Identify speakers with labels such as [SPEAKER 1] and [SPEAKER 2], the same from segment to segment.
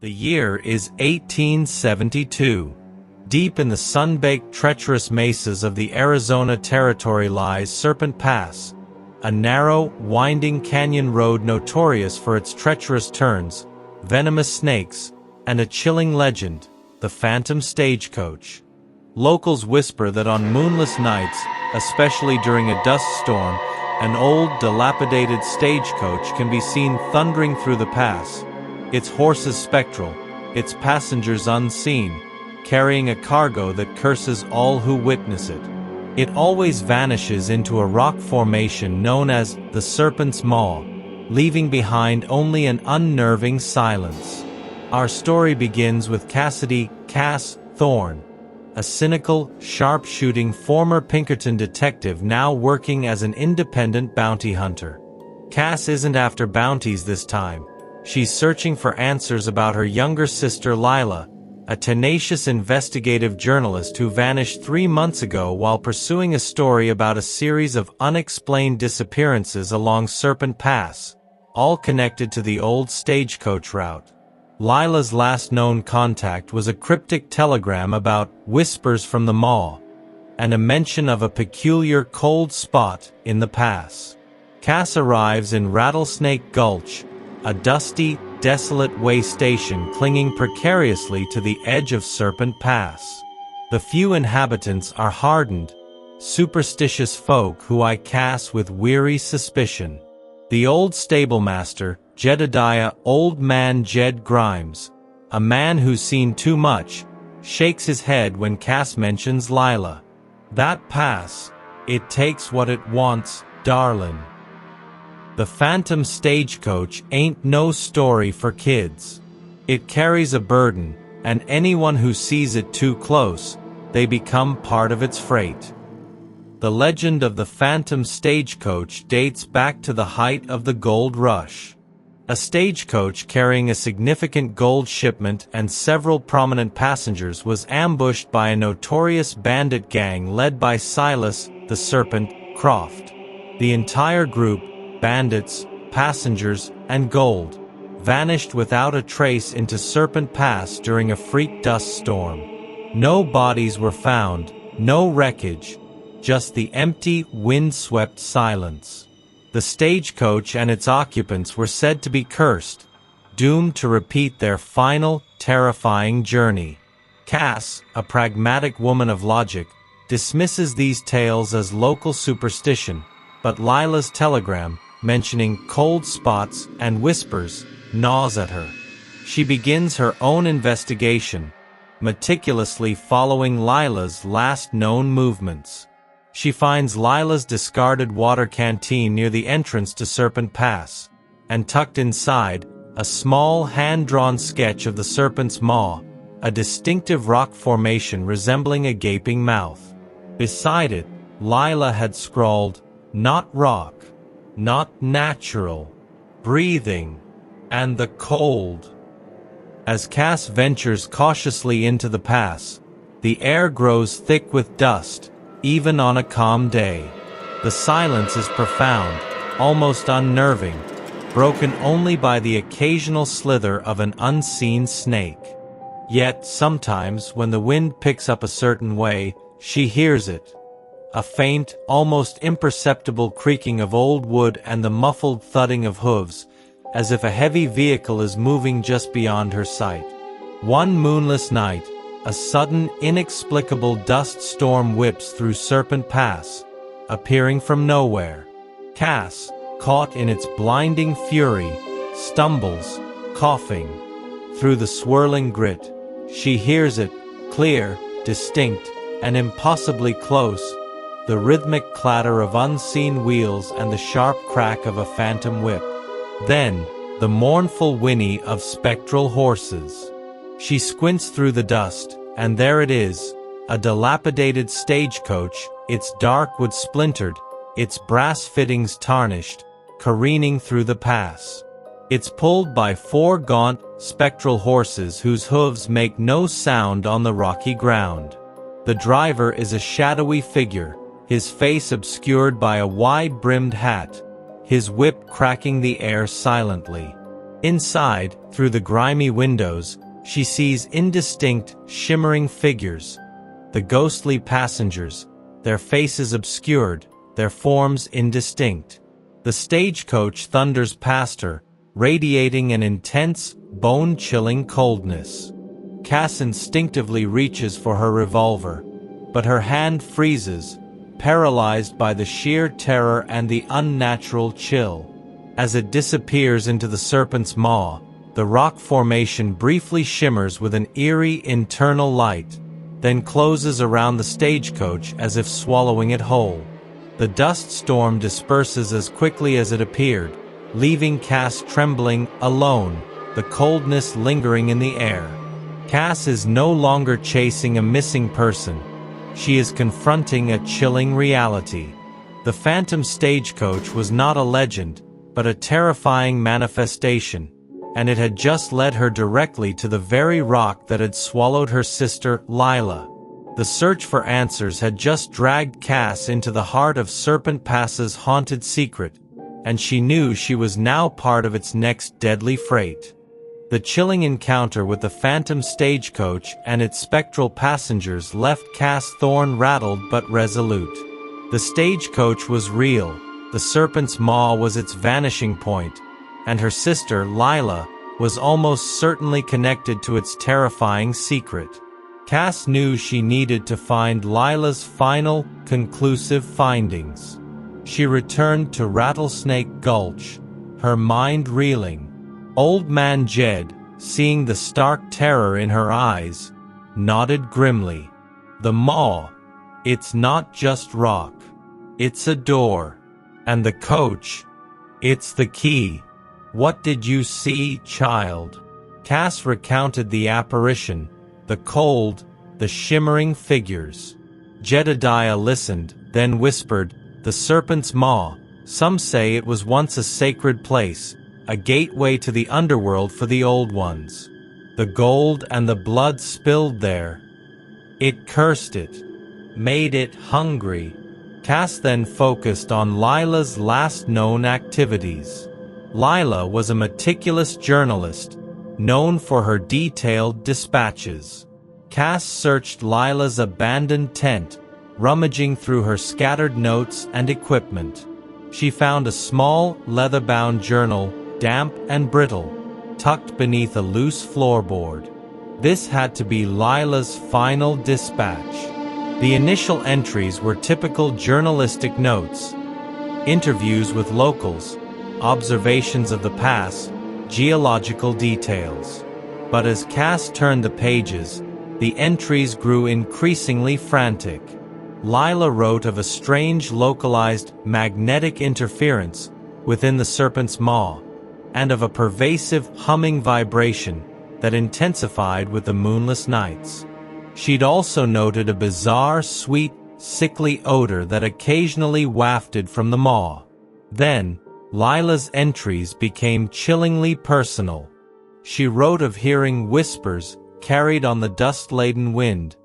[SPEAKER 1] The year is 1872. Deep in the sun-baked, treacherous mesas of the Arizona Territory lies Serpent Pass, a narrow, winding canyon road notorious for its treacherous turns, venomous snakes, and a chilling legend, the Phantom Stagecoach. Locals whisper that on moonless nights, especially during a dust storm, an old, dilapidated stagecoach can be seen thundering through the pass, its horses spectral, its passengers unseen, carrying a cargo that curses all who witness it. It always vanishes into a rock formation known as the Serpent's Maw, leaving behind only an unnerving silence. Our story begins with Cassidy "Cass" Thorne, a cynical, sharp-shooting former Pinkerton detective now working as an independent bounty hunter. Cass isn't after bounties this time. She's searching for answers about her younger sister Lila, a tenacious investigative journalist who vanished 3 months ago while pursuing a story about a series of unexplained disappearances along Serpent Pass, all connected to the old stagecoach route. Lila's last known contact was a cryptic telegram about whispers from the maw, and a mention of a peculiar cold spot in the pass. Cass arrives in Rattlesnake Gulch, a dusty, desolate way station clinging precariously to the edge of Serpent Pass. The few inhabitants are hardened, superstitious folk who eye Cass with weary suspicion. The old stablemaster, Jedediah Old Man Jed Grimes, a man who's seen too much, shakes his head when Cass mentions Lila. That pass, it takes what it wants, darlin'. The Phantom Stagecoach ain't no story for kids. It carries a burden, and anyone who sees it too close, they become part of its freight. The legend of the Phantom Stagecoach dates back to the height of the gold rush. A stagecoach carrying a significant gold shipment and several prominent passengers was ambushed by a notorious bandit gang led by Silas, the Serpent, Croft. The entire group, bandits, passengers, and gold, vanished without a trace into Serpent Pass during a freak dust storm. No bodies were found, no wreckage, just the empty, wind-swept silence. The stagecoach and its occupants were said to be cursed, doomed to repeat their final, terrifying journey. Cass, a pragmatic woman of logic, dismisses these tales as local superstition, but Lila's telegram, mentioning cold spots and whispers, gnaws at her. She begins her own investigation, meticulously following Lila's last known movements. She finds Lila's discarded water canteen near the entrance to Serpent Pass, and tucked inside, a small hand-drawn sketch of the Serpent's Maw, a distinctive rock formation resembling a gaping mouth. Beside it, Lila had scrawled, "Not rock, not natural, breathing, and the cold." As Cass ventures cautiously into the pass, the air grows thick with dust, even on a calm day. The silence is profound, almost unnerving, broken only by the occasional slither of an unseen snake. Yet, sometimes, when the wind picks up a certain way, she hears it. A faint, almost imperceptible creaking of old wood and the muffled thudding of hooves, as if a heavy vehicle is moving just beyond her sight. One moonless night, a sudden, inexplicable dust storm whips through Serpent Pass, appearing from nowhere. Cass, caught in its blinding fury, stumbles, coughing. Through the swirling grit, she hears it, clear, distinct, and impossibly close, the rhythmic clatter of unseen wheels and the sharp crack of a phantom whip. Then, the mournful whinny of spectral horses. She squints through the dust, and there it is, a dilapidated stagecoach, its dark wood splintered, its brass fittings tarnished, careening through the pass. It's pulled by 4 gaunt, spectral horses whose hooves make no sound on the rocky ground. The driver is a shadowy figure, his face obscured by a wide-brimmed hat, his whip cracking the air silently. Inside, through the grimy windows, she sees indistinct, shimmering figures. The ghostly passengers, their faces obscured, their forms indistinct. The stagecoach thunders past her, radiating an intense, bone-chilling coldness. Cass instinctively reaches for her revolver, but her hand freezes, paralyzed by the sheer terror and the unnatural chill. As it disappears into the serpent's maw, the rock formation briefly shimmers with an eerie internal light, then closes around the stagecoach as if swallowing it whole. The dust storm disperses as quickly as it appeared, leaving Cass trembling, alone, the coldness lingering in the air. Cass is no longer chasing a missing person. She is confronting a chilling reality. The phantom stagecoach was not a legend, but a terrifying manifestation, and it had just led her directly to the very rock that had swallowed her sister, Lila. The search for answers had just dragged Cass into the heart of Serpent Pass's haunted secret, and she knew she was now part of its next deadly freight. The chilling encounter with the phantom stagecoach and its spectral passengers left Cass Thorne rattled but resolute. The stagecoach was real, the serpent's maw was its vanishing point, and her sister, Lila, was almost certainly connected to its terrifying secret. Cass knew she needed to find Lila's final, conclusive findings. She returned to Rattlesnake Gulch, her mind reeling. Old Man Jed, seeing the stark terror in her eyes, nodded grimly. The maw. It's not just rock. It's a door. And the coach. It's the key. What did you see, child? Cass recounted the apparition, the cold, the shimmering figures. Jedediah listened, then whispered, "The serpent's maw. Some say it was once a sacred place, a gateway to the underworld for the old ones. The gold and the blood spilled there. It cursed it, made it hungry." Cass then focused on Lila's last known activities. Lila was a meticulous journalist, known for her detailed dispatches. Cass searched Lila's abandoned tent, rummaging through her scattered notes and equipment. She found a small, leather-bound journal, damp and brittle, tucked beneath a loose floorboard. This had to be Lila's final dispatch. The initial entries were typical journalistic notes, interviews with locals, observations of the pass, geological details. But as Cass turned the pages, the entries grew increasingly frantic. Lila wrote of a strange localized magnetic interference within the serpent's maw, and of a pervasive humming vibration that intensified with the moonless nights. She'd also noted a bizarre, sweet, sickly odor that occasionally wafted from the maw. Then, Lila's entries became chillingly personal. She wrote of hearing whispers carried on the dust-laden wind,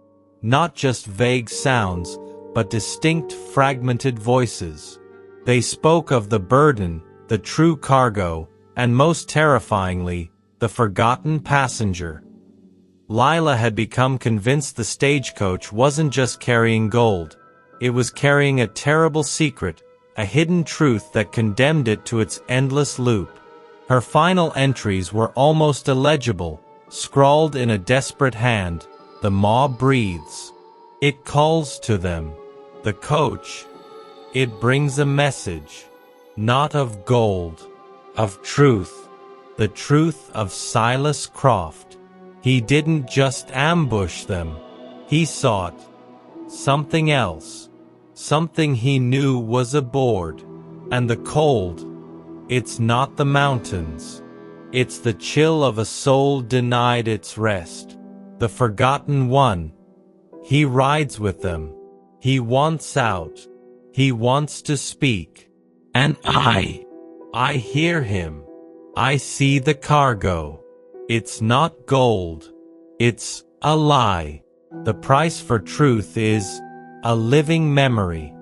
[SPEAKER 1] not just vague sounds, but distinct fragmented voices. They spoke of the burden, the true cargo, and most terrifyingly, the forgotten passenger. Lila had become convinced the stagecoach wasn't just carrying gold, it was carrying a terrible secret, a hidden truth that condemned it to its endless loop. Her final entries were almost illegible, scrawled in a desperate hand. The maw breathes. It calls to them. The coach. It brings a message. Not of gold. Of truth. The truth of Silas Croft. He didn't just ambush them. He sought something else. Something he knew was aboard. And the cold. It's not the mountains. It's the chill of a soul denied its rest. The forgotten one. He rides with them. He wants out. He wants to speak. And I hear him. I see the cargo. It's not gold. It's a lie. The price for truth is a living memory.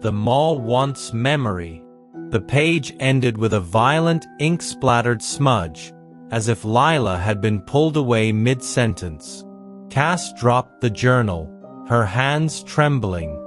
[SPEAKER 1] The maw wants memory. The page ended with a violent, ink-splattered smudge, as if Lila had been pulled away mid-sentence. Cass dropped the journal, her hands trembling.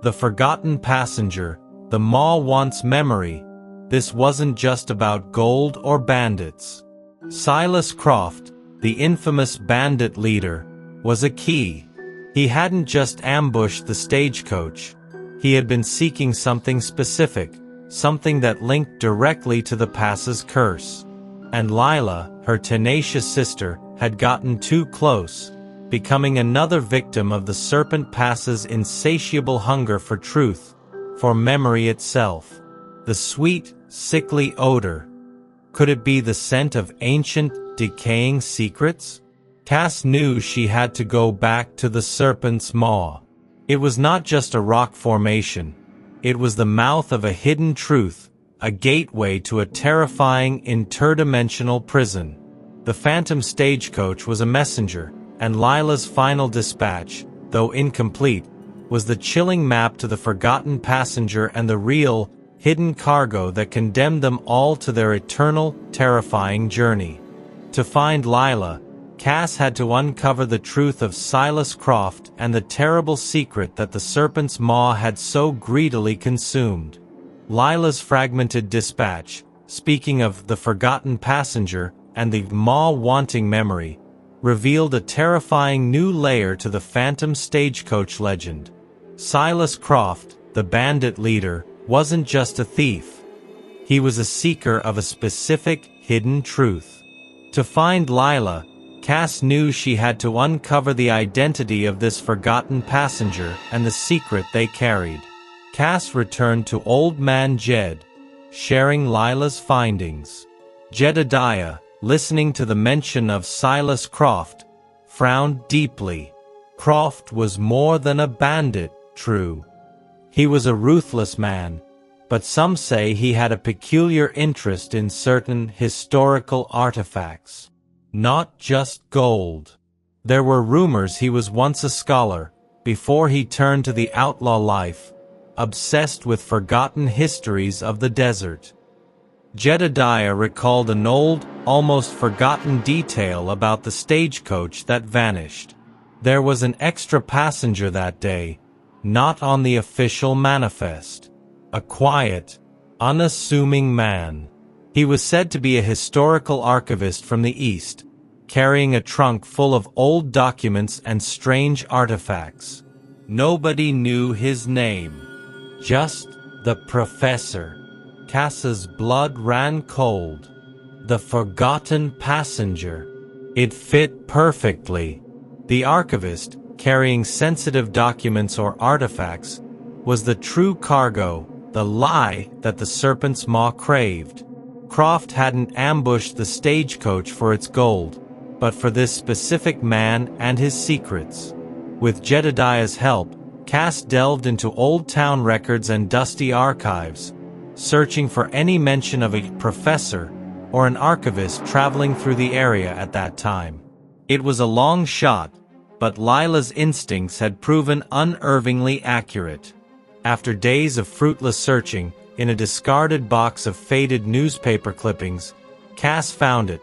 [SPEAKER 1] The forgotten passenger, the maw wants memory. This wasn't just about gold or bandits. Silas Croft, the infamous bandit leader, was a key. He hadn't just ambushed the stagecoach. He had been seeking something specific, something that linked directly to the pass's curse. And Lila, her tenacious sister, had gotten too close, becoming another victim of the Serpent Pass's insatiable hunger for truth, for memory itself. The sweet, sickly odor. Could it be the scent of ancient, decaying secrets? Cass knew she had to go back to the Serpent's maw. It was not just a rock formation. It was the mouth of a hidden truth, a gateway to a terrifying interdimensional prison. The phantom stagecoach was a messenger, and Lila's final dispatch, though incomplete, was the chilling map to the forgotten passenger and the real, hidden cargo that condemned them all to their eternal, terrifying journey. To find Lila, Cass had to uncover the truth of Silas Croft and the terrible secret that the Serpent's maw had so greedily consumed. Lila's fragmented dispatch, speaking of the forgotten passenger and the maw-wanting memory, revealed a terrifying new layer to the phantom stagecoach legend. Silas Croft, the bandit leader, wasn't just a thief. He was a seeker of a specific, hidden truth. To find Lila, Cass knew she had to uncover the identity of this forgotten passenger and the secret they carried. Cass returned to Old Man Jed, sharing Lila's findings. Jedediah, listening to the mention of Silas Croft, frowned deeply. Croft was more than a bandit, true. He was a ruthless man, but some say he had a peculiar interest in certain historical artifacts. Not just gold. There were rumors he was once a scholar, before he turned to the outlaw life, obsessed with forgotten histories of the desert. Jedediah recalled an old, almost forgotten detail about the stagecoach that vanished. There was an extra passenger that day, not on the official manifest. A quiet, unassuming man. He was said to be a historical archivist from the East, carrying a trunk full of old documents and strange artifacts. Nobody knew his name. Just the professor. Cass's blood ran cold. The forgotten passenger. It fit perfectly. The archivist, carrying sensitive documents or artifacts, was the true cargo, the lie that the Serpent's maw craved. Croft hadn't ambushed the stagecoach for its gold, but for this specific man and his secrets. With Jedediah's help, Cass delved into old town records and dusty archives, searching for any mention of a professor or an archivist traveling through the area at that time. It was a long shot, but Lila's instincts had proven unerringly accurate. After days of fruitless searching, in a discarded box of faded newspaper clippings, Cass found it.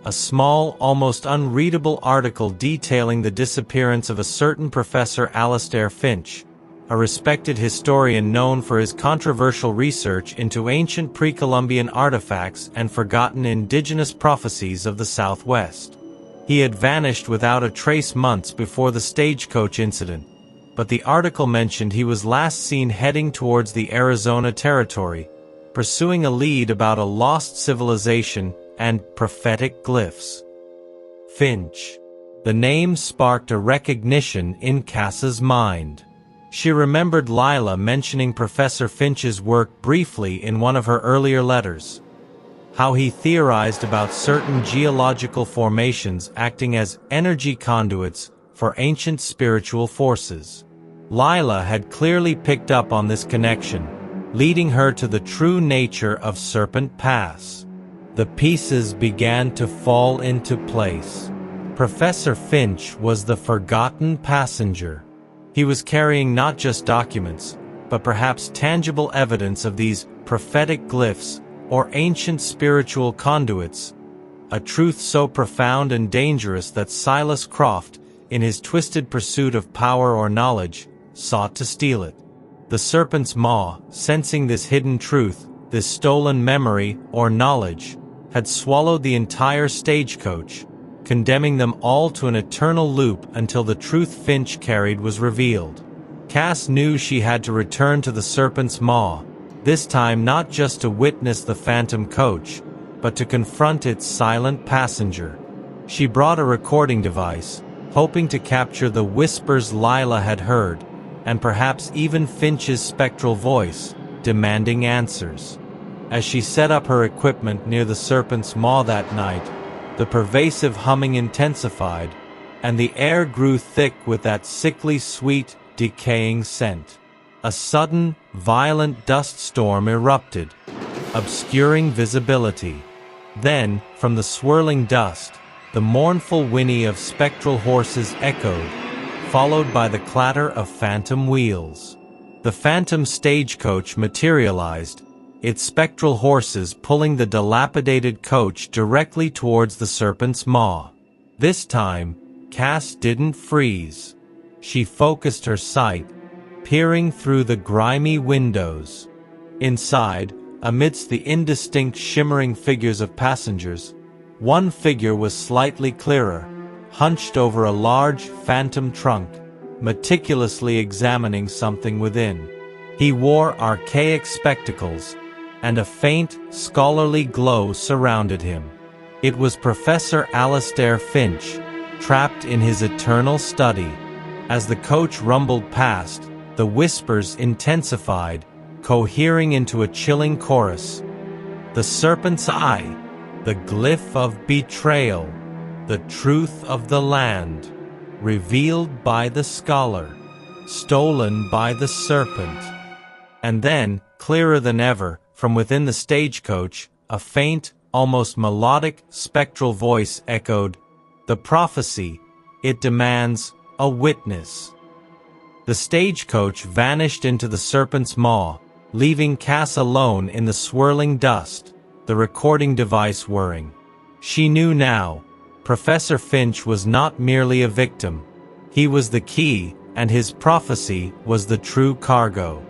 [SPEAKER 1] A small, almost unreadable article detailing the disappearance of a certain Professor Alastair Finch, a respected historian known for his controversial research into ancient pre-Columbian artifacts and forgotten indigenous prophecies of the Southwest. He had vanished without a trace months before the stagecoach incident, but the article mentioned he was last seen heading towards the Arizona Territory, pursuing a lead about a lost civilization and prophetic glyphs. Finch. The name sparked a recognition in Cass's mind. She remembered Lila mentioning Professor Finch's work briefly in one of her earlier letters. How he theorized about certain geological formations acting as energy conduits for ancient spiritual forces. Lila had clearly picked up on this connection, leading her to the true nature of Serpent Pass. The pieces began to fall into place. Professor Finch was the forgotten passenger. He was carrying not just documents, but perhaps tangible evidence of these prophetic glyphs or ancient spiritual conduits, a truth so profound and dangerous that Silas Croft, in his twisted pursuit of power or knowledge, sought to steal it. The serpent's maw, sensing this hidden truth, this stolen memory or knowledge, had swallowed the entire stagecoach, condemning them all to an eternal loop until the truth Finch carried was revealed. Cass knew she had to return to the serpent's maw, this time not just to witness the phantom coach, but to confront its silent passenger. She brought a recording device, hoping to capture the whispers Lila had heard, and perhaps even Finch's spectral voice, demanding answers. As she set up her equipment near the serpent's maw that night, the pervasive humming intensified, and the air grew thick with that sickly sweet, decaying scent. A sudden, violent dust storm erupted, obscuring visibility. Then, from the swirling dust, the mournful whinny of spectral horses echoed, followed by the clatter of phantom wheels. The phantom stagecoach materialized, its spectral horses pulling the dilapidated coach directly towards the serpent's maw. This time, Cass didn't freeze. She focused her sight, peering through the grimy windows. Inside, amidst the indistinct shimmering figures of passengers, one figure was slightly clearer, hunched over a large phantom trunk, meticulously examining something within. He wore archaic spectacles, and a faint, scholarly glow surrounded him. It was Professor Alastair Finch, trapped in his eternal study. As the coach rumbled past, the whispers intensified, cohering into a chilling chorus. The serpent's eye, the glyph of betrayal, the truth of the land, revealed by the scholar, stolen by the serpent. And then, clearer than ever, from within the stagecoach, a faint, almost melodic, spectral voice echoed, "The prophecy, it demands a witness." The stagecoach vanished into the serpent's maw, leaving Cass alone in the swirling dust, the recording device whirring. She knew now, Professor Finch was not merely a victim. He was the key, and his prophecy was the true cargo.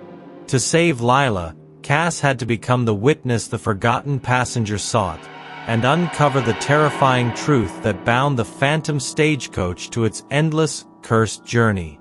[SPEAKER 1] To save Lila, Cass had to become the witness the forgotten passenger sought, and uncover the terrifying truth that bound the phantom stagecoach to its endless, cursed journey.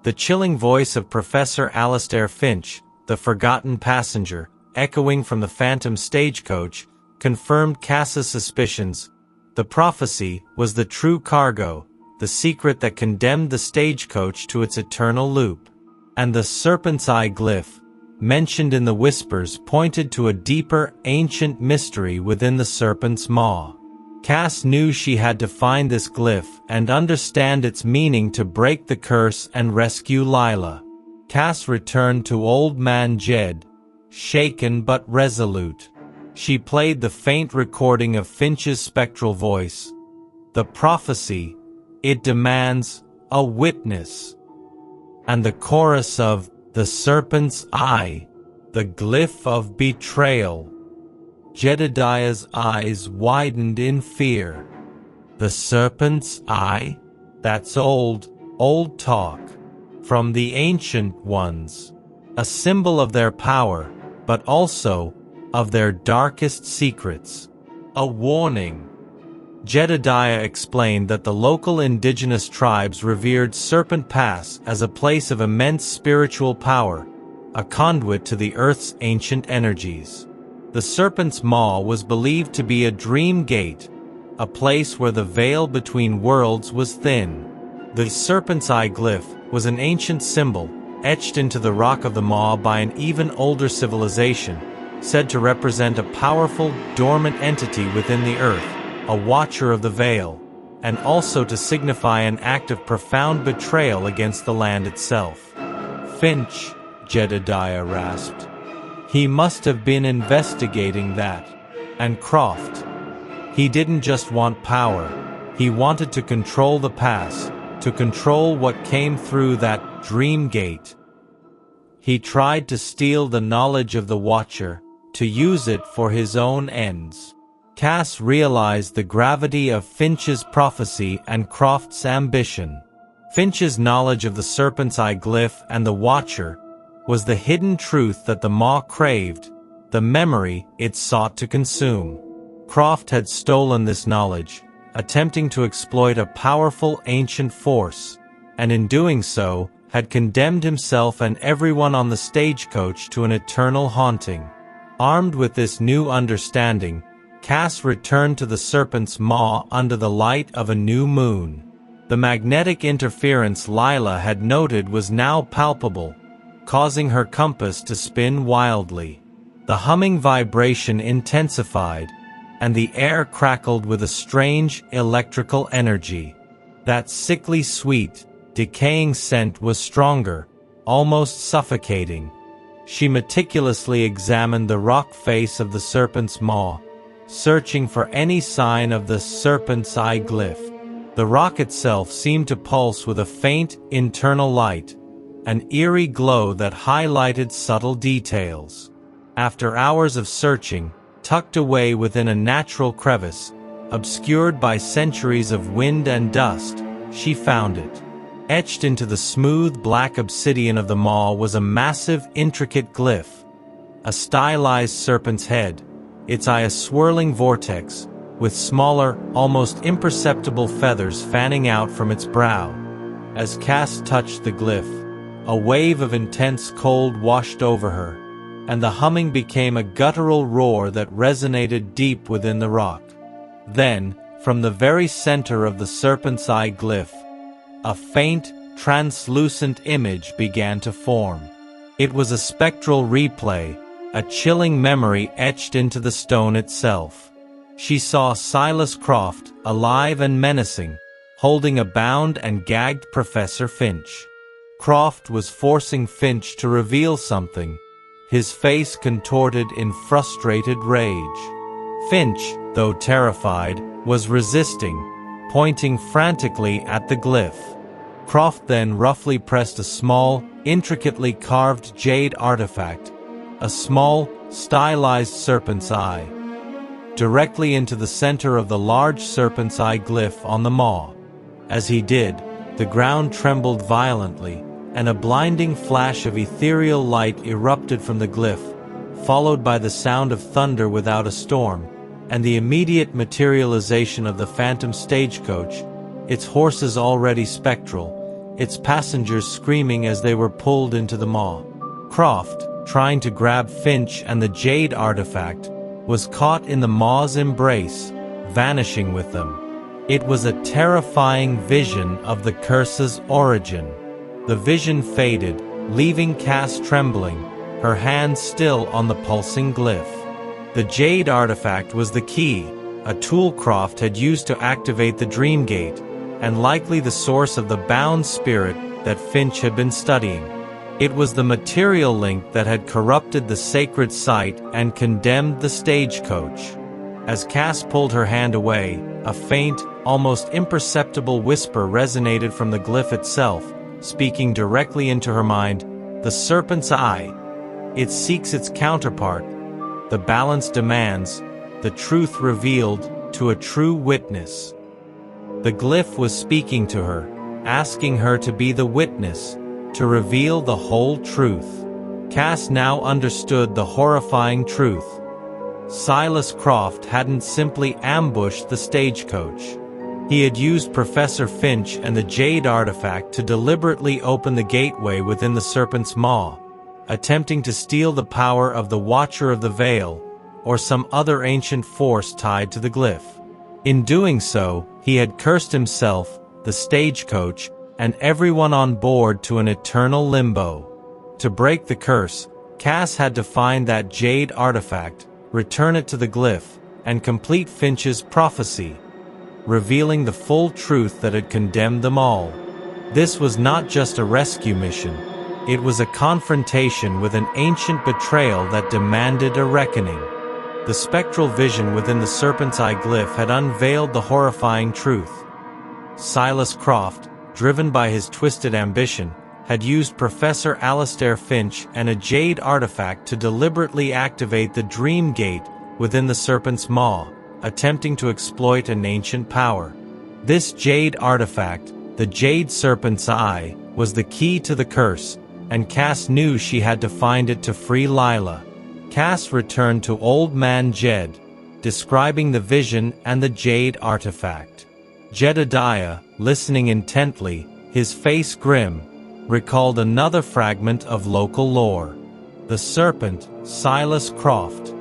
[SPEAKER 1] The chilling voice of Professor Alastair Finch, the forgotten passenger, echoing from the phantom stagecoach, confirmed Cass's suspicions. The prophecy was the true cargo, the secret that condemned the stagecoach to its eternal loop. And the serpent's eye glyph, mentioned in the whispers, pointed to a deeper, ancient mystery within the serpent's maw. Cass knew she had to find this glyph and understand its meaning to break the curse and rescue Lila. Cass returned to Old Man Jed, shaken but resolute. She played the faint recording of Finch's spectral voice. "The prophecy, it demands a witness." And the chorus of "The serpent's eye, the glyph of betrayal." Jedediah's eyes widened in fear. The serpent's eye? That's old talk. From the ancient ones. A symbol of their power, but also of their darkest secrets. A warning. Jedediah explained that the local indigenous tribes revered Serpent Pass as a place of immense spiritual power, a conduit to the Earth's ancient energies. The Serpent's Maw was believed to be a dream gate, a place where the veil between worlds was thin. The Serpent's Eye glyph was an ancient symbol, etched into the rock of the Maw by an even older civilization, said to represent a powerful, dormant entity within the Earth, a watcher of the veil, and also to signify an act of profound betrayal against the land itself. "Finch," Jedediah rasped. "He must have been investigating that. And Croft. He didn't just want power. He wanted to control the pass, to control what came through that dream gate. He tried to steal the knowledge of the Watcher, to use it for his own ends." Cass realized the gravity of Finch's prophecy and Croft's ambition. Finch's knowledge of the Serpent's Eye glyph and the Watcher was the hidden truth that the Maw craved, the memory it sought to consume. Croft had stolen this knowledge, attempting to exploit a powerful ancient force, and in doing so, had condemned himself and everyone on the Stagecoach to an eternal haunting. Armed with this new understanding, Cass returned to the Serpent's Maw under the light of a new moon. The magnetic interference Lila had noted was now palpable, causing her compass to spin wildly. The humming vibration intensified, and the air crackled with a strange electrical energy. That sickly sweet, decaying scent was stronger, almost suffocating. She meticulously examined the rock face of the Serpent's Maw, searching for any sign of the Serpent's Eye glyph. The rock itself seemed to pulse with a faint, internal light, an eerie glow that highlighted subtle details. After hours of searching, tucked away within a natural crevice, obscured by centuries of wind and dust, she found it. Etched into the smooth black obsidian of the Maw was a massive, intricate glyph. A stylized serpent's head, its eye a swirling vortex, with smaller, almost imperceptible feathers fanning out from its brow. As Cass touched the glyph, a wave of intense cold washed over her, and the humming became a guttural roar that resonated deep within the rock. Then, from the very center of the Serpent's Eye glyph, a faint, translucent image began to form. It was a spectral replay, a chilling memory etched into the stone itself. She saw Silas Croft, alive and menacing, holding a bound and gagged Professor Finch. Croft was forcing Finch to reveal something, his face contorted in frustrated rage. Finch, though terrified, was resisting, pointing frantically at the glyph. Croft then roughly pressed a small, intricately carved jade artifact, a small, stylized serpent's eye, directly into the center of the large serpent's eye glyph on the Maw. As he did, the ground trembled violently, and a blinding flash of ethereal light erupted from the glyph, followed by the sound of thunder without a storm, and the immediate materialization of the phantom stagecoach, its horses already spectral, its passengers screaming as they were pulled into the Maw. Croft, trying to grab Finch and the jade artifact, was caught in the Maw's embrace, vanishing with them. It was a terrifying vision of the curse's origin. The vision faded, leaving Cass trembling, her hands still on the pulsing glyph. The jade artifact was the key, a tool Croft had used to activate the Dream Gate, and likely the source of the bound spirit that Finch had been studying. It was the material link that had corrupted the sacred site and condemned the stagecoach. As Cass pulled her hand away, a faint, almost imperceptible whisper resonated from the glyph itself, speaking directly into her mind, "The Serpent's Eye. It seeks its counterpart. The balance demands, the truth revealed to a true witness." The glyph was speaking to her, asking her to be the witness, to reveal the whole truth. Cass now understood the horrifying truth. Silas Croft hadn't simply ambushed the stagecoach. He had used Professor Finch and the jade artifact to deliberately open the gateway within the Serpent's Maw, attempting to steal the power of the Watcher of the Veil, or some other ancient force tied to the glyph. In doing so, he had cursed himself, the stagecoach, and everyone on board to an eternal limbo. To break the curse, Cass had to find that jade artifact, return it to the glyph, and complete Finch's prophecy, revealing the full truth that had condemned them all. This was not just a rescue mission. It was a confrontation with an ancient betrayal that demanded a reckoning. The spectral vision within the Serpent's Eye glyph had unveiled the horrifying truth. Silas Croft, driven by his twisted ambition, had used Professor Alistair Finch and a jade artifact to deliberately activate the Dream Gate within the Serpent's Maw, attempting to exploit an ancient power. This jade artifact, the Jade Serpent's Eye, was the key to the curse, and Cass knew she had to find it to free Lila. Cass returned to Old Man Jed, describing the vision and the jade artifact. Jedediah, listening intently, his face grim, recalled another fragment of local lore. The Serpent, Silas Croft.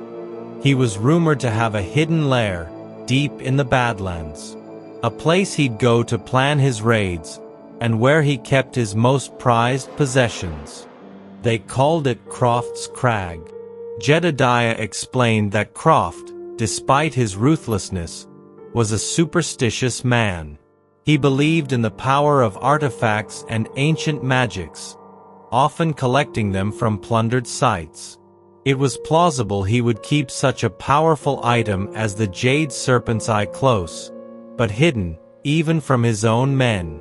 [SPEAKER 1] He was rumored to have a hidden lair, deep in the Badlands. A place he'd go to plan his raids, and where he kept his most prized possessions. They called it Croft's Crag. Jedediah explained that Croft, despite his ruthlessness, was a superstitious man. He believed in the power of artifacts and ancient magics, often collecting them from plundered sites. It was plausible he would keep such a powerful item as the Jade Serpent's Eye close, but hidden, even from his own men.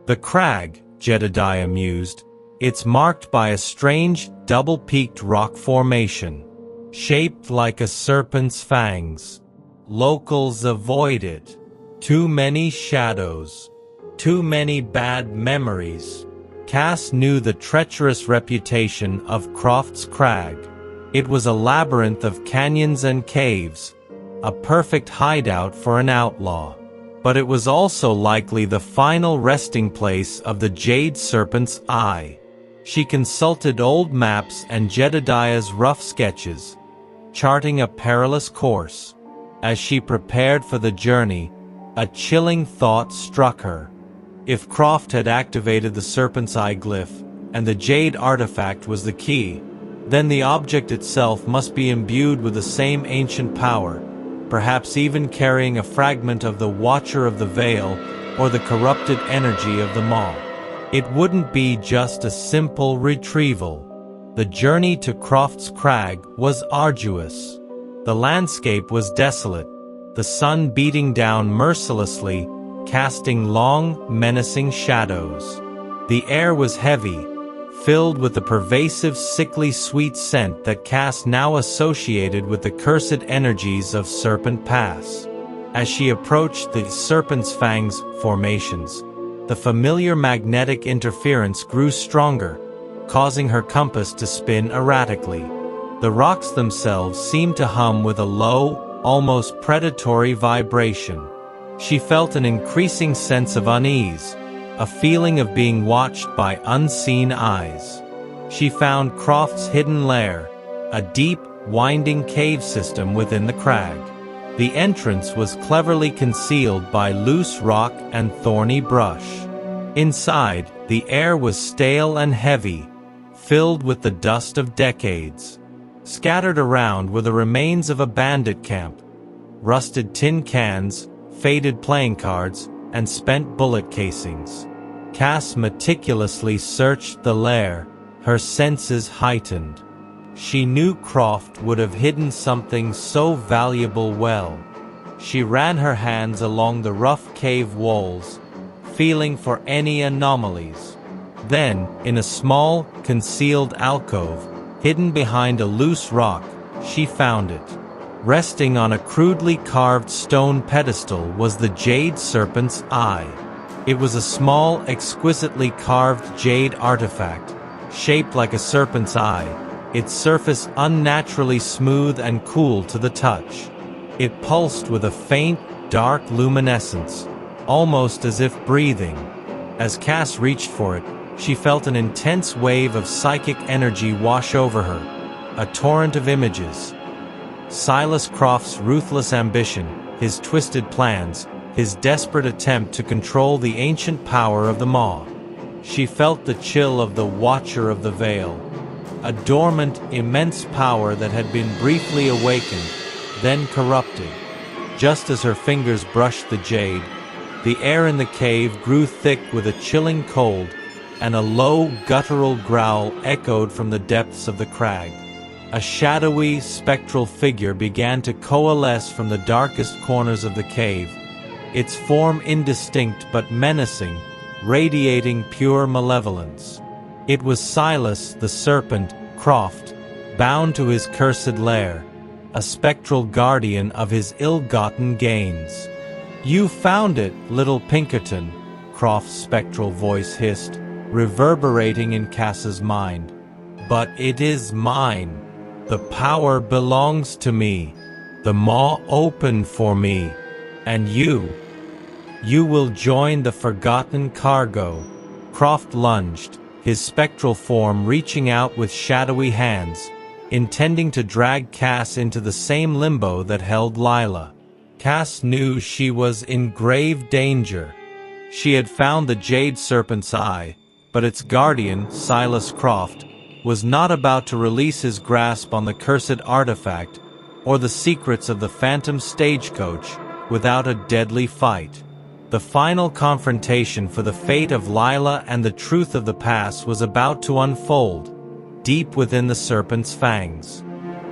[SPEAKER 1] The crag, Jedediah mused, it's marked by a strange, double-peaked rock formation, shaped like a serpent's fangs. Locals avoid it. Too many shadows. Too many bad memories. Cass knew the treacherous reputation of Croft's Crag. It was a labyrinth of canyons and caves, a perfect hideout for an outlaw. But it was also likely the final resting place of the Jade Serpent's Eye. She consulted old maps and Jedediah's rough sketches, charting a perilous course. As she prepared for the journey, a chilling thought struck her. If Croft had activated the Serpent's Eye glyph, and the jade artifact was the key, then the object itself must be imbued with the same ancient power, perhaps even carrying a fragment of the Watcher of the Veil or the corrupted energy of the Maw. It wouldn't be just a simple retrieval. The journey to Croft's Crag was arduous. The landscape was desolate, the sun beating down mercilessly, casting long, menacing shadows. The air was heavy, filled with the pervasive sickly sweet scent that Cass now associated with the cursed energies of Serpent Pass. As she approached the Serpent's Fangs formations, the familiar magnetic interference grew stronger, causing her compass to spin erratically. The rocks themselves seemed to hum with a low, almost predatory vibration. She felt an increasing sense of unease, a feeling of being watched by unseen eyes. She found Croft's hidden lair, a deep, winding cave system within the crag. The entrance was cleverly concealed by loose rock and thorny brush. Inside, the air was stale and heavy, filled with the dust of decades. Scattered around were the remains of a bandit camp, rusted tin cans, faded playing cards, and spent bullet casings. Cass meticulously searched the lair, her senses heightened. She knew Croft would have hidden something so valuable well. She ran her hands along the rough cave walls, feeling for any anomalies. Then, in a small, concealed alcove, hidden behind a loose rock, she found it. Resting on a crudely carved stone pedestal was the Jade Serpent's Eye. It was a small, exquisitely carved jade artifact, shaped like a serpent's eye, its surface unnaturally smooth and cool to the touch. It pulsed with a faint, dark luminescence, almost as if breathing. As Cass reached for it, she felt an intense wave of psychic energy wash over her, a torrent of images. Silas Croft's ruthless ambition, his twisted plans, his desperate attempt to control the ancient power of the Maw. She felt the chill of the Watcher of the Veil, a dormant, immense power that had been briefly awakened, then corrupted. Just as her fingers brushed the jade, the air in the cave grew thick with a chilling cold, and a low, guttural growl echoed from the depths of the crag. A shadowy, spectral figure began to coalesce from the darkest corners of the cave, its form indistinct but menacing, radiating pure malevolence. It was Silas the Serpent, Croft, bound to his cursed lair, a spectral guardian of his ill-gotten gains. "You found it, little Pinkerton," Croft's spectral voice hissed, reverberating in Cass's mind. "But it is mine. The power belongs to me. The maw opened for me. And you will join the forgotten cargo." Croft lunged, his spectral form reaching out with shadowy hands, intending to drag Cass into the same limbo that held Lila. Cass knew she was in grave danger. She had found the Jade Serpent's eye, but its guardian, Silas Croft, was not about to release his grasp on the cursed artifact or the secrets of the Phantom Stagecoach without a deadly fight. The final confrontation for the fate of Lila and the truth of the past was about to unfold, deep within the Serpent's fangs.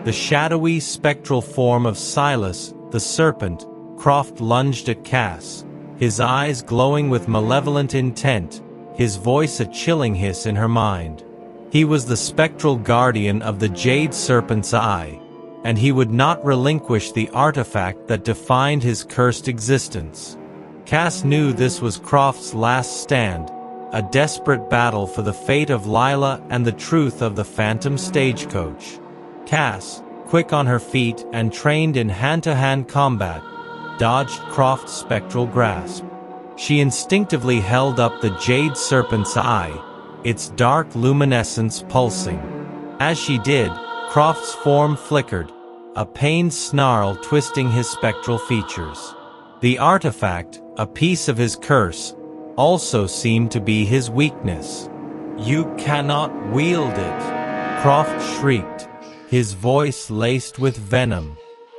[SPEAKER 1] The shadowy, spectral form of Silas, the Serpent, Croft lunged at Cass, his eyes glowing with malevolent intent, his voice a chilling hiss in her mind. He was the spectral guardian of the Jade Serpent's eye, and he would not relinquish the artifact that defined his cursed existence. Cass knew this was Croft's last stand, a desperate battle for the fate of Lila and the truth of the Phantom Stagecoach. Cass, quick on her feet and trained in hand-to-hand combat, dodged Croft's spectral grasp. She instinctively held up the Jade Serpent's eye, its dark luminescence pulsing. As she did, Croft's form flickered, a pained snarl twisting his spectral features. The artifact, a piece of his curse, also seemed to be his weakness. "You cannot wield it," Croft shrieked, his voice laced with venom.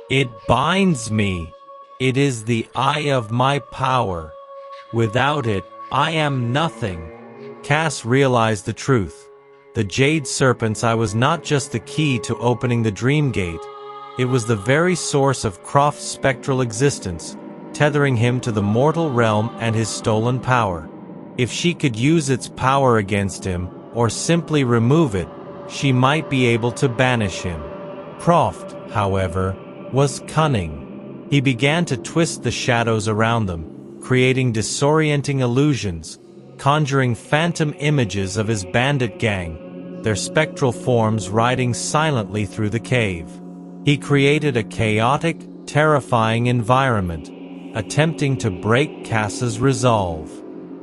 [SPEAKER 1] "It binds me. It is the eye of my power. Without it, I am nothing." Cass realized the truth. The Jade Serpent's eye was not just the key to opening the Dream Gate. It was the very source of Croft's spectral existence, tethering him to the mortal realm and his stolen power. If she could use its power against him, or simply remove it, she might be able to banish him. Croft, however, was cunning. He began to twist the shadows around them, creating disorienting illusions, conjuring phantom images of his bandit gang, their spectral forms riding silently through the cave. He created a chaotic, terrifying environment, attempting to break Cass's resolve.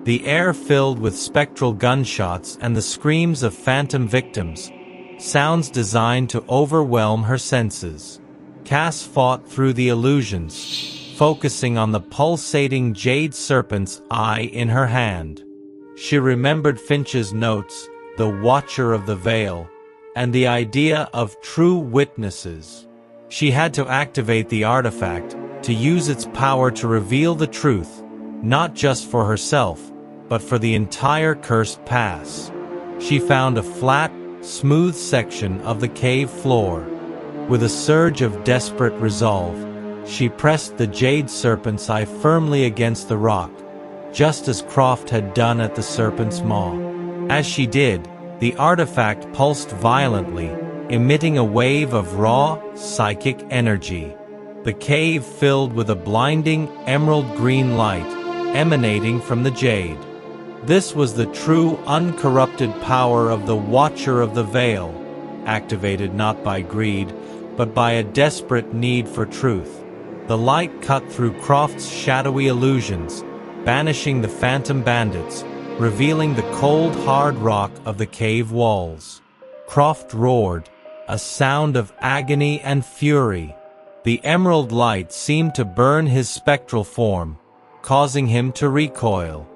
[SPEAKER 1] The air filled with spectral gunshots and the screams of phantom victims, sounds designed to overwhelm her senses. Cass fought through the illusions, focusing on the pulsating Jade Serpent's eye in her hand. She remembered Finch's notes, the Watcher of the Veil, and the idea of true witnesses. She had to activate the artifact, to use its power to reveal the truth, not just for herself, but for the entire cursed pass. She found a flat, smooth section of the cave floor. With a surge of desperate resolve, she pressed the Jade Serpent's eye firmly against the rock, just as Croft had done at the Serpent's maw. As she did, the artifact pulsed violently, emitting a wave of raw, psychic energy. The cave filled with a blinding, emerald-green light, emanating from the jade. This was the true, uncorrupted power of the Watcher of the Veil, activated not by greed, but by a desperate need for truth. The light cut through Croft's shadowy illusions, banishing the phantom bandits, revealing the cold, hard rock of the cave walls. Croft roared, a sound of agony and fury. The emerald light seemed to burn his spectral form, causing him to recoil.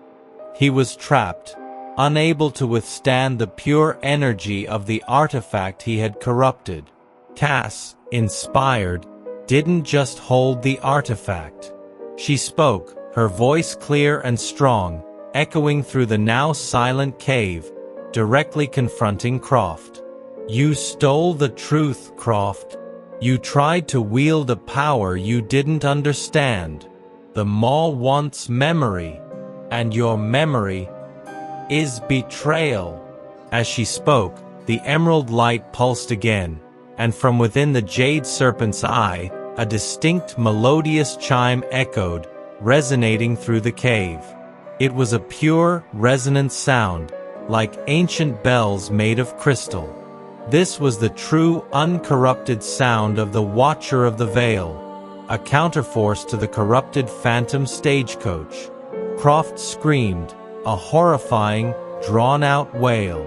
[SPEAKER 1] He was trapped, unable to withstand the pure energy of the artifact he had corrupted. Cass, inspired, didn't just hold the artifact. She spoke, her voice clear and strong, echoing through the now silent cave, directly confronting Croft. "You stole the truth, Croft. You tried to wield a power you didn't understand. The maw wants memory, and your memory is betrayal." As she spoke, the emerald light pulsed again, and from within the jade serpent's eye, a distinct melodious chime echoed, resonating through the cave. It was a pure, resonant sound, like ancient bells made of crystal. This was the true, uncorrupted sound of the Watcher of the Veil, a counterforce to the corrupted phantom Stagecoach. Croft screamed, a horrifying, drawn-out wail.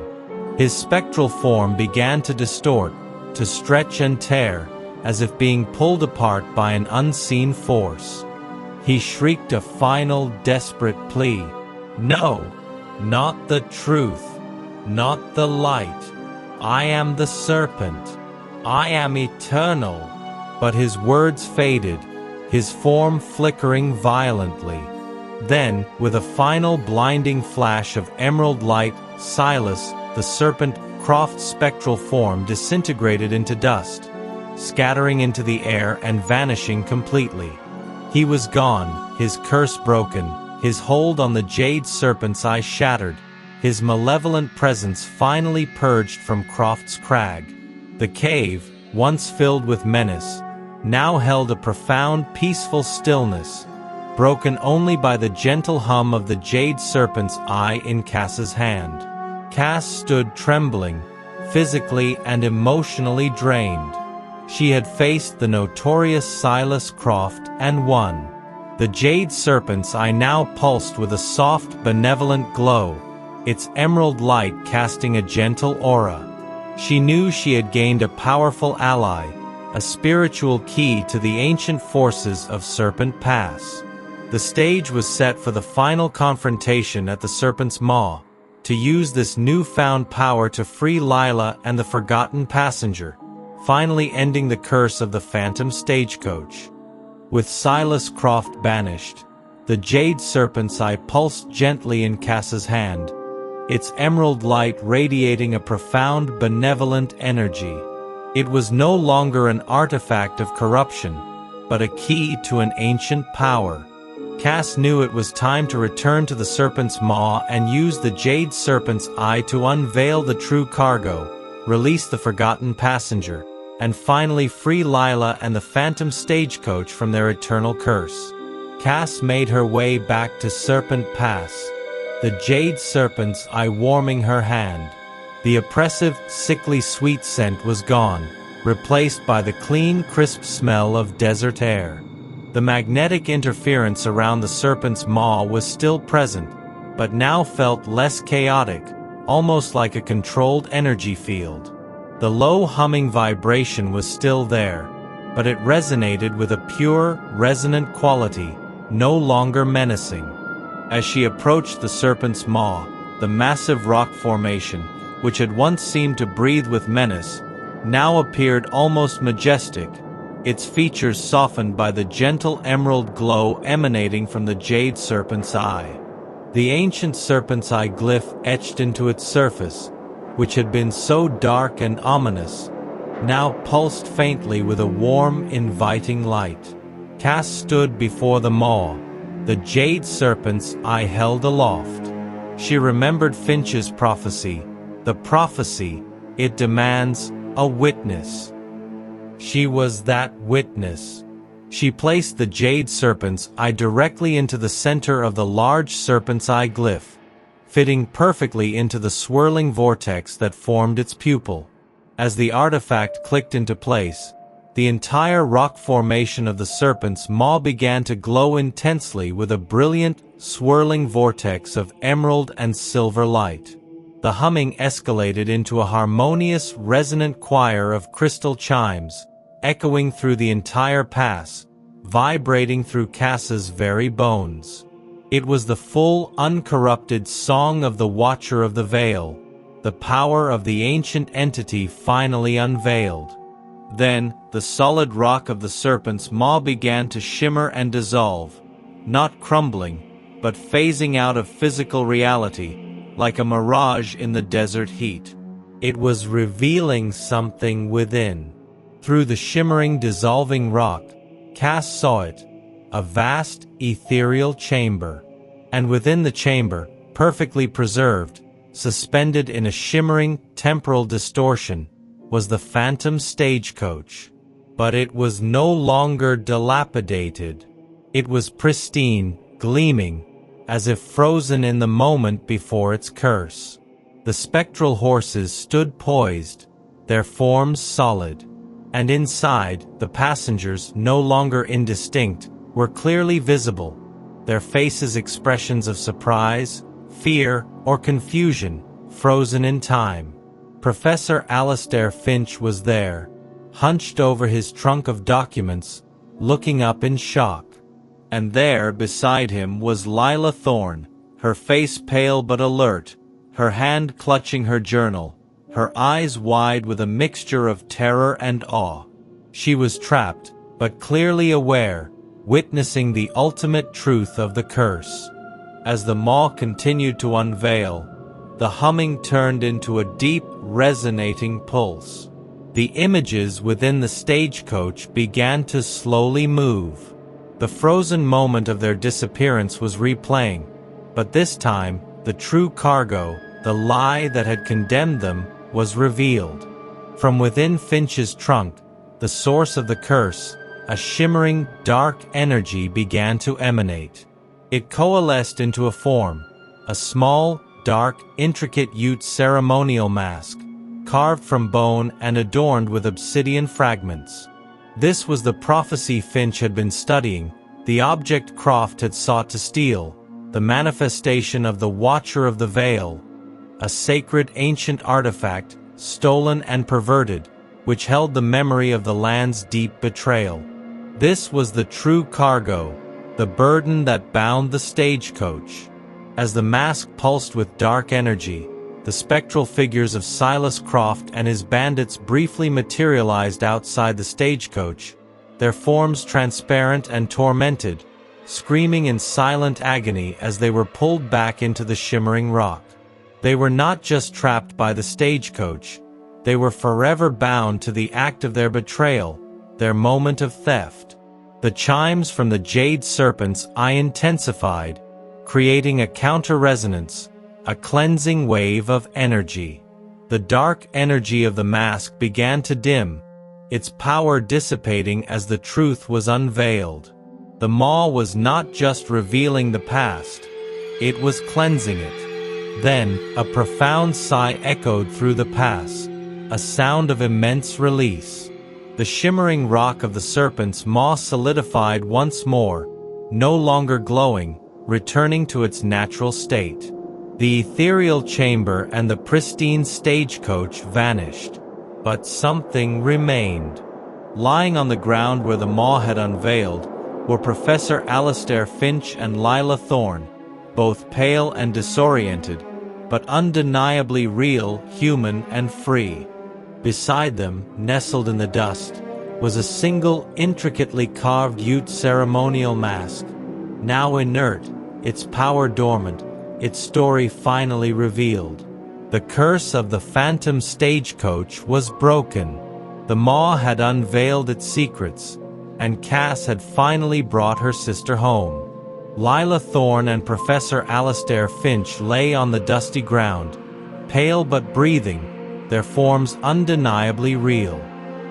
[SPEAKER 1] His spectral form began to distort, to stretch and tear, as if being pulled apart by an unseen force. He shrieked a final, desperate plea. "No, not the truth, not the light. I am the Serpent. I am eternal." But his words faded, his form flickering violently. Then, with a final blinding flash of emerald light, Silas, the Serpent, Croft's spectral form disintegrated into dust, scattering into the air and vanishing completely. He was gone, his curse broken, his hold on the jade serpent's eye shattered, his malevolent presence finally purged from Croft's crag. The cave, once filled with menace, now held a profound, peaceful stillness, broken only by the gentle hum of the jade serpent's eye in Cass's hand. Cass stood trembling, physically and emotionally drained. She had faced the notorious Silas Croft and won. The jade serpent's eye now pulsed with a soft, benevolent glow, its emerald light casting a gentle aura. She knew she had gained a powerful ally, a spiritual key to the ancient forces of Serpent Pass. The stage was set for the final confrontation at the Serpent's Maw, to use this newfound power to free Lila and the forgotten passenger, finally ending the curse of the phantom Stagecoach. With Silas Croft banished, the jade serpent's eye pulsed gently in Cass's hand, its emerald light radiating a profound benevolent energy. It was no longer an artifact of corruption, but a key to an ancient power. Cass knew it was time to return to the Serpent's Maw and use the jade serpent's eye to unveil the true cargo, release the forgotten passenger, and finally free Lila and the phantom Stagecoach from their eternal curse. Cass made her way back to Serpent Pass, the jade serpent's eye warming her hand. The oppressive, sickly sweet scent was gone, replaced by the clean, crisp smell of desert air. The magnetic interference around the Serpent's Maw was still present, but now felt less chaotic, almost like a controlled energy field. The low humming vibration was still there, but it resonated with a pure, resonant quality, no longer menacing. As she approached the Serpent's Maw, the massive rock formation, which had once seemed to breathe with menace, now appeared almost majestic, its features softened by the gentle emerald glow emanating from the jade serpent's eye. The ancient serpent's eye glyph etched into its surface, which had been so dark and ominous, now pulsed faintly with a warm, inviting light. Cass stood before the maw, the jade serpent's eye held aloft. She remembered Finch's prophecy, the prophecy, it demands a witness. She was that witness. She placed the jade serpent's eye directly into the center of the large serpent's eye glyph, fitting perfectly into the swirling vortex that formed its pupil. As the artifact clicked into place, the entire rock formation of the Serpent's Maw began to glow intensely with a brilliant, swirling vortex of emerald and silver light. The humming escalated into a harmonious, resonant choir of crystal chimes, echoing through the entire pass, vibrating through Cass's very bones. It was the full, uncorrupted song of the Watcher of the Veil, the power of the ancient entity finally unveiled. Then, the solid rock of the Serpent's Maw began to shimmer and dissolve, not crumbling, but phasing out of physical reality, like a mirage in the desert heat. It was revealing something within. Through the shimmering, dissolving rock, Cass saw it, a vast, ethereal chamber. And within the chamber, perfectly preserved, suspended in a shimmering, temporal distortion, was the phantom stagecoach. But it was no longer dilapidated. It was pristine, gleaming, as if frozen in the moment before its curse. The spectral horses stood poised, their forms solid, and inside, the passengers, no longer indistinct, were clearly visible, their faces expressions of surprise, fear, or confusion, frozen in time. Professor Alastair Finch was there, hunched over his trunk of documents, looking up in shock. And there, beside him, was Lila Thorne, her face pale but alert, her hand clutching her journal, her eyes wide with a mixture of terror and awe. She was trapped, but clearly aware, witnessing the ultimate truth of the curse. As the maw continued to unveil, the humming turned into a deep, resonating pulse. The images within the stagecoach began to slowly move. The frozen moment of their disappearance was replaying, but this time, the true cargo, the lie that had condemned them, was revealed. From within Finch's trunk, the source of the curse, a shimmering, dark energy began to emanate. It coalesced into a form, a small, dark, intricate Ute ceremonial mask, carved from bone and adorned with obsidian fragments. This was the prophecy Finch had been studying, the object Croft had sought to steal, the manifestation of the Watcher of the Veil, a sacred ancient artifact, stolen and perverted, which held the memory of the land's deep betrayal. This was the true cargo, the burden that bound the stagecoach. As the mask pulsed with dark energy, the spectral figures of Silas Croft and his bandits briefly materialized outside the stagecoach, their forms transparent and tormented, screaming in silent agony as they were pulled back into the shimmering rock. They were not just trapped by the stagecoach, they were forever bound to the act of their betrayal, their moment of theft. The chimes from the jade serpent's eye intensified, creating a counter-resonance, a cleansing wave of energy. The dark energy of the mask began to dim, its power dissipating as the truth was unveiled. The maw was not just revealing the past, it was cleansing it. Then, a profound sigh echoed through the pass, a sound of immense release. The shimmering rock of the serpent's maw solidified once more, no longer glowing, returning to its natural state. The ethereal chamber and the pristine stagecoach vanished, but something remained. Lying on the ground where the maw had unveiled were Professor Alastair Finch and Lila Thorne, both pale and disoriented, but undeniably real, human, and free. Beside them, nestled in the dust, was a single intricately carved Ute ceremonial mask, now inert, its power dormant, its story finally revealed. The curse of the phantom stagecoach was broken. The maw had unveiled its secrets, and Cass had finally brought her sister home. Lila Thorne and Professor Alastair Finch lay on the dusty ground, pale but breathing, their forms undeniably real.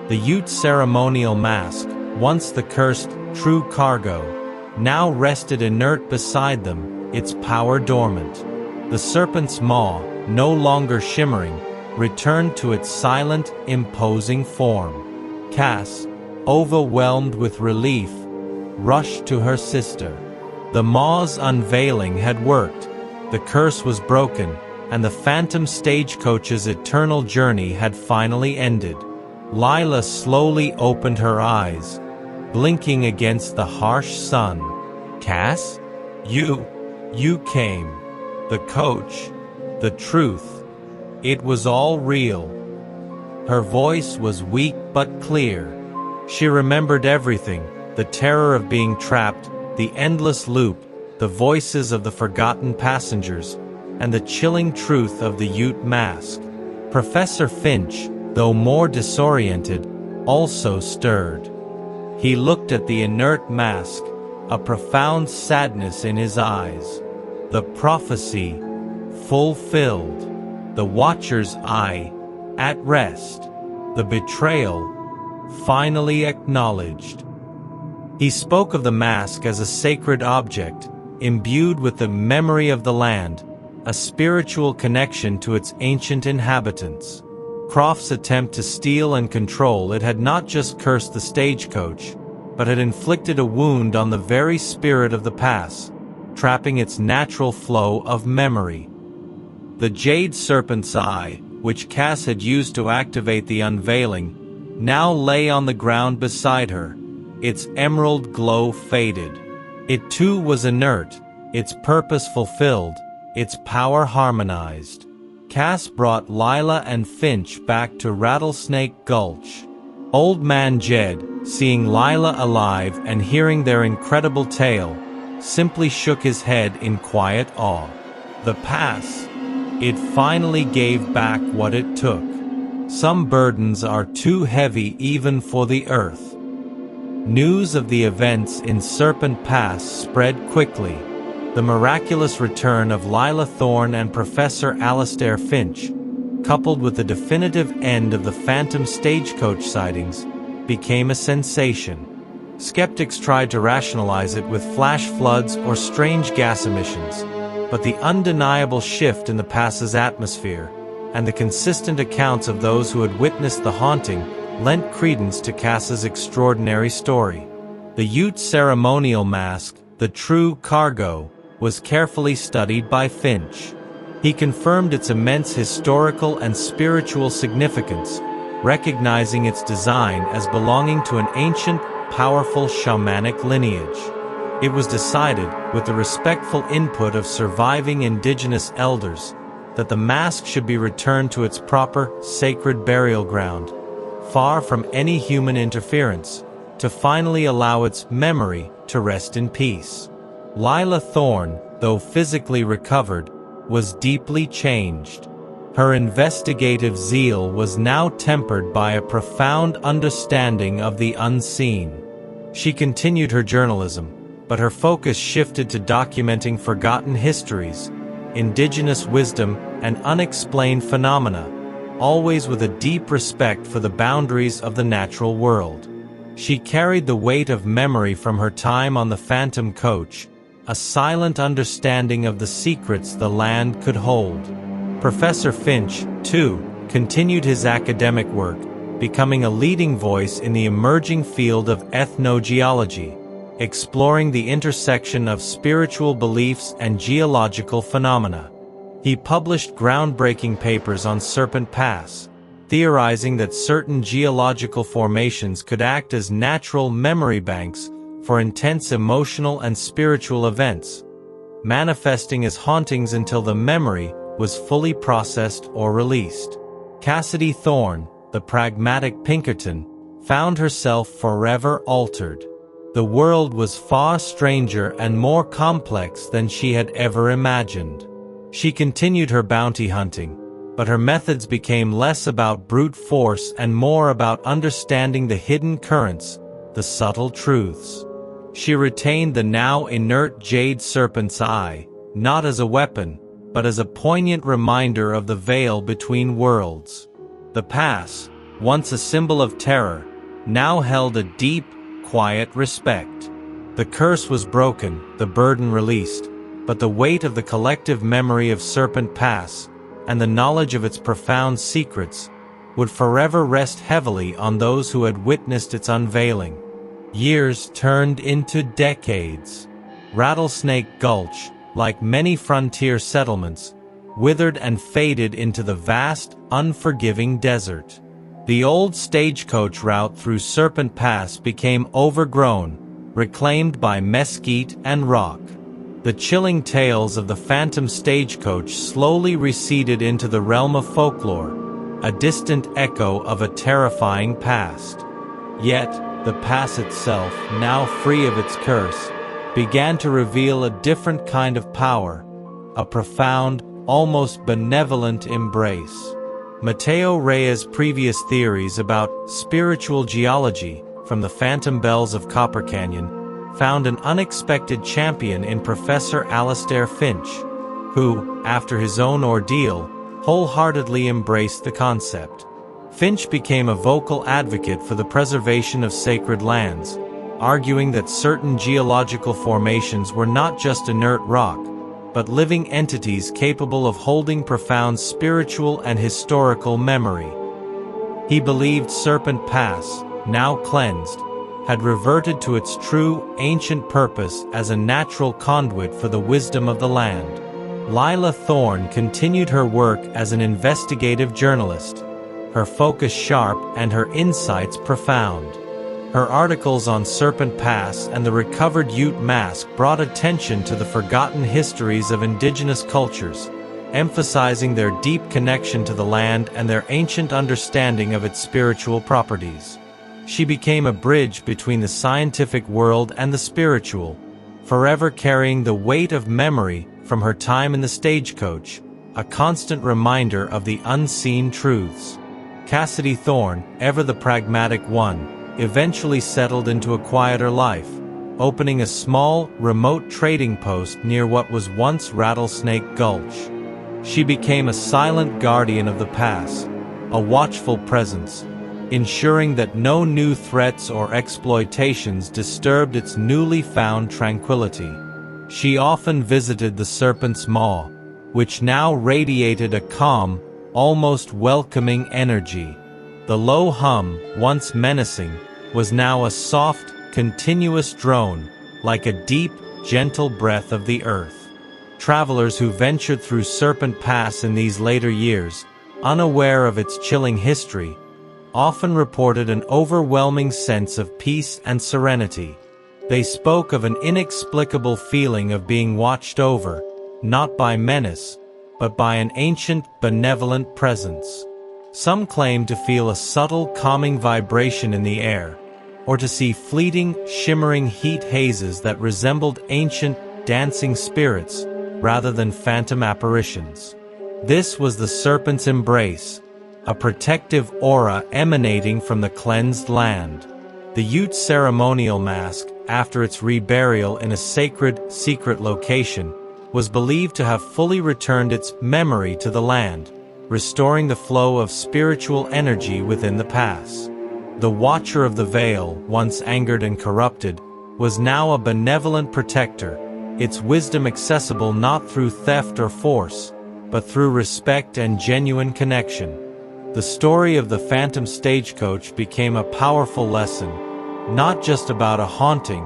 [SPEAKER 1] The Ute ceremonial mask, once the cursed true cargo, now rested inert beside them, its power dormant. The serpent's maw, no longer shimmering, returned to its silent, imposing form. Cass, overwhelmed with relief, rushed to her sister. The maw's unveiling had worked, the curse was broken, and the phantom stagecoach's eternal journey had finally ended. Lila slowly opened her eyes, blinking against the harsh sun. "Cass? You came. The coach. The truth. It was all real." Her voice was weak but clear. She remembered everything, the terror of being trapped, the endless loop, the voices of the forgotten passengers, and the chilling truth of the Ute mask. Professor Finch, though more disoriented, also stirred. He looked at the inert mask, a profound sadness in his eyes. The prophecy fulfilled. The Watcher's eye at rest. the betrayal, finally acknowledged. He spoke of the mask as a sacred object, imbued with the memory of the land, a spiritual connection to its ancient inhabitants. Croft's attempt to steal and control it had not just cursed the stagecoach, but had inflicted a wound on the very spirit of the pass, trapping its natural flow of memory. The jade serpent's eye, which Cass had used to activate the unveiling, now lay on the ground beside her, its emerald glow faded. It too was inert, its purpose fulfilled, its power harmonized. Cass brought Lila and Finch back to Rattlesnake Gulch. Old Man Jed, seeing Lila alive and hearing their incredible tale, simply shook his head in quiet awe. The pass. It finally gave back what it took. Some burdens are too heavy even for the earth. News of the events in Serpent Pass spread quickly. The miraculous return of Lila Thorne and Professor Alastair Finch, coupled with the definitive end of the phantom stagecoach sightings, became a sensation. Skeptics tried to rationalize it with flash floods or strange gas emissions, but the undeniable shift in the pass's atmosphere, and the consistent accounts of those who had witnessed the haunting, lent credence to Cass's extraordinary story. The Ute ceremonial mask, the true cargo, was carefully studied by Finch. He confirmed its immense historical and spiritual significance, recognizing its design as belonging to an ancient, powerful shamanic lineage. It was decided, with the respectful input of surviving indigenous elders, that the mask should be returned to its proper, sacred burial ground, far from any human interference, to finally allow its memory to rest in peace. Lila Thorne, though physically recovered, was deeply changed. Her investigative zeal was now tempered by a profound understanding of the unseen. She continued her journalism, but her focus shifted to documenting forgotten histories, indigenous wisdom, and unexplained phenomena, always with a deep respect for the boundaries of the natural world. She carried the weight of memory from her time on the Phantom Coach, a silent understanding of the secrets the land could hold. Professor Finch, too, continued his academic work, becoming a leading voice in the emerging field of ethnogeology, exploring the intersection of spiritual beliefs and geological phenomena. He published groundbreaking papers on Serpent Pass, theorizing that certain geological formations could act as natural memory banks for intense emotional and spiritual events, manifesting as hauntings until the memory was fully processed or released. Cassidy Thorne, the pragmatic Pinkerton, found herself forever altered. The world was far stranger and more complex than she had ever imagined. She continued her bounty hunting, but her methods became less about brute force and more about understanding the hidden currents, the subtle truths. She retained the now inert jade serpent's eye, not as a weapon, but as a poignant reminder of the veil between worlds. The pass, once a symbol of terror, now held a deep, quiet respect. The curse was broken, the burden released, but the weight of the collective memory of Serpent Pass, and the knowledge of its profound secrets, would forever rest heavily on those who had witnessed its unveiling. Years turned into decades. Rattlesnake Gulch, like many frontier settlements, withered and faded into the vast, unforgiving desert. The old stagecoach route through Serpent Pass became overgrown, reclaimed by mesquite and rock. The chilling tales of the phantom stagecoach slowly receded into the realm of folklore, a distant echo of a terrifying past. Yet, the pass itself, now free of its curse, began to reveal a different kind of power, a profound, almost benevolent embrace. Mateo Reyes' previous theories about spiritual geology from the phantom bells of Copper Canyon found an unexpected champion in Professor Alastair Finch, who, after his own ordeal, wholeheartedly embraced the concept. Finch became a vocal advocate for the preservation of sacred lands, arguing that certain geological formations were not just inert rock, but living entities capable of holding profound spiritual and historical memory. He believed Serpent Pass, now cleansed, had reverted to its true, ancient purpose as a natural conduit for the wisdom of the land. Lila Thorne continued her work as an investigative journalist, her focus sharp and her insights profound. Her articles on Serpent Pass and the recovered Ute mask brought attention to the forgotten histories of indigenous cultures, emphasizing their deep connection to the land and their ancient understanding of its spiritual properties. She became a bridge between the scientific world and the spiritual, forever carrying the weight of memory from her time in the Stagecoach, a constant reminder of the unseen truths. Cassidy Thorne, ever the pragmatic one, eventually settled into a quieter life, opening a small, remote trading post near what was once Rattlesnake Gulch. She became a silent guardian of the pass, a watchful presence, ensuring that no new threats or exploitations disturbed its newly found tranquility. She often visited the Serpent's maw, which now radiated a calm, almost welcoming energy. The low hum, once menacing, was now a soft, continuous drone, like a deep, gentle breath of the earth. Travelers who ventured through Serpent Pass in these later years, unaware of its chilling history, often reported an overwhelming sense of peace and serenity. They spoke of an inexplicable feeling of being watched over, not by menace, but by an ancient, benevolent presence. Some claimed to feel a subtle, calming vibration in the air, or to see fleeting, shimmering heat hazes that resembled ancient, dancing spirits, rather than phantom apparitions. This was the Serpent's embrace, a protective aura emanating from the cleansed land. The Ute ceremonial mask, after its reburial in a sacred, secret location, was believed to have fully returned its memory to the land, restoring the flow of spiritual energy within the pass. The Watcher of the Veil, once angered and corrupted, was now a benevolent protector, its wisdom accessible not through theft or force, but through respect and genuine connection. The story of the Phantom Stagecoach became a powerful lesson, not just about a haunting,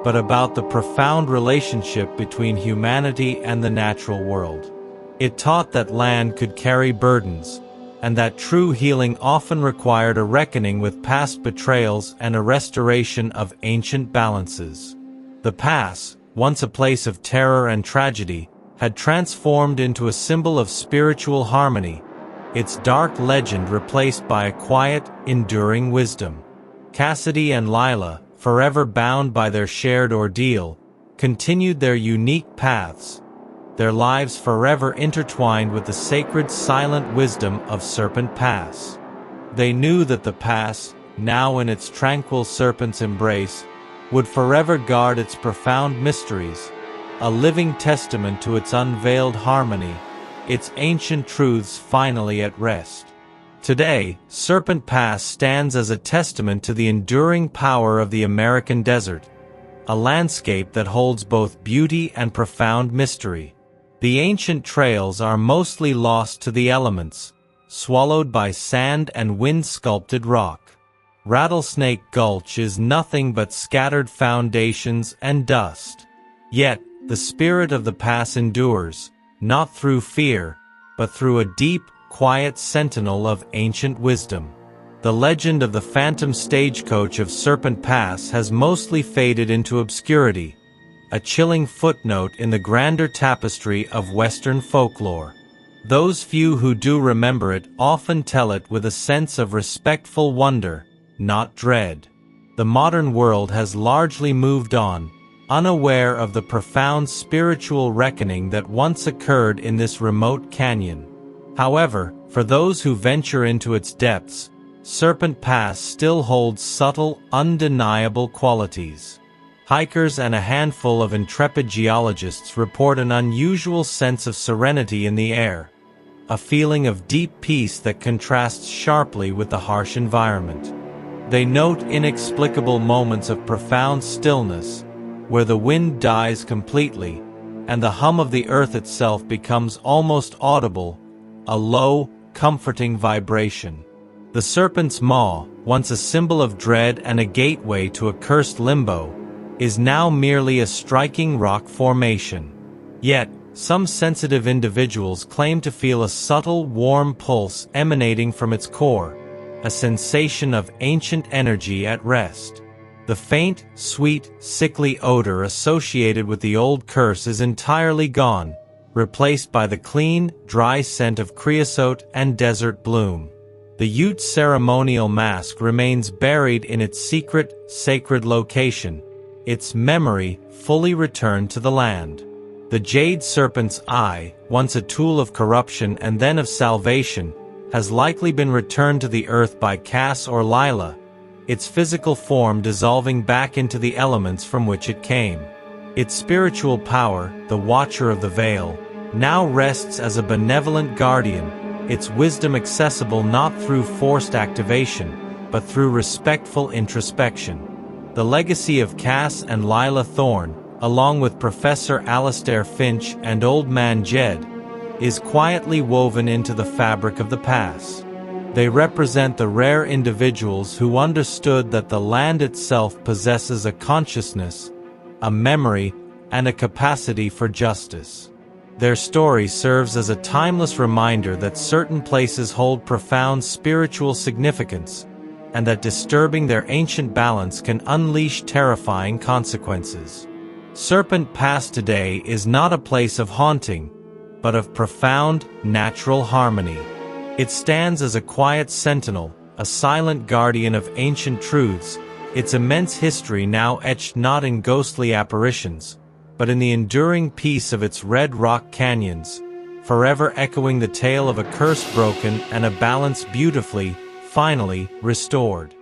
[SPEAKER 1] but about the profound relationship between humanity and the natural world. It taught that land could carry burdens, and that true healing often required a reckoning with past betrayals and a restoration of ancient balances. The pass, once a place of terror and tragedy, had transformed into a symbol of spiritual harmony, its dark legend replaced by a quiet, enduring wisdom. Cassidy and Lila, forever bound by their shared ordeal, continued their unique paths, their lives forever intertwined with the sacred silent wisdom of Serpent Pass. They knew that the pass, now in its tranquil serpent's embrace, would forever guard its profound mysteries, a living testament to its unveiled harmony, its ancient truths finally at rest. Today, Serpent Pass stands as a testament to the enduring power of the American desert, a landscape that holds both beauty and profound mystery. The ancient trails are mostly lost to the elements, swallowed by sand and wind-sculpted rock. Rattlesnake Gulch is nothing but scattered foundations and dust. Yet, the spirit of the pass endures, not through fear, but through a deep, quiet sentinel of ancient wisdom. The legend of the Phantom Stagecoach of Serpent Pass has mostly faded into obscurity, a chilling footnote in the grander tapestry of Western folklore. Those few who do remember it often tell it with a sense of respectful wonder, not dread. The modern world has largely moved on, unaware of the profound spiritual reckoning that once occurred in this remote canyon. However, for those who venture into its depths, Serpent Pass still holds subtle, undeniable qualities. Hikers and a handful of intrepid geologists report an unusual sense of serenity in the air, a feeling of deep peace that contrasts sharply with the harsh environment. They note inexplicable moments of profound stillness, where the wind dies completely, and the hum of the earth itself becomes almost audible, a low, comforting vibration. The serpent's maw, once a symbol of dread and a gateway to a cursed limbo, is now merely a striking rock formation. Yet, some sensitive individuals claim to feel a subtle, warm pulse emanating from its core, a sensation of ancient energy at rest. The faint, sweet, sickly odor associated with the old curse is entirely gone, replaced by the clean, dry scent of creosote and desert bloom. The Ute ceremonial mask remains buried in its secret, sacred location, its memory fully returned to the land. The jade serpent's eye, once a tool of corruption and then of salvation, has likely been returned to the earth by Cass or Lila, its physical form dissolving back into the elements from which it came. Its spiritual power, the Watcher of the Veil, now rests as a benevolent guardian, its wisdom accessible not through forced activation, but through respectful introspection. The legacy of Cass and Lila Thorne, along with Professor Alastair Finch and Old Man Jed, is quietly woven into the fabric of the pass. They represent the rare individuals who understood that the land itself possesses a consciousness, a memory, and a capacity for justice. Their story serves as a timeless reminder that certain places hold profound spiritual significance, and that disturbing their ancient balance can unleash terrifying consequences. Serpent Pass today is not a place of haunting, but of profound, natural harmony. It stands as a quiet sentinel, a silent guardian of ancient truths, its immense history now etched not in ghostly apparitions, but in the enduring peace of its red rock canyons, forever echoing the tale of a curse broken and a balance beautifully, finally, restored.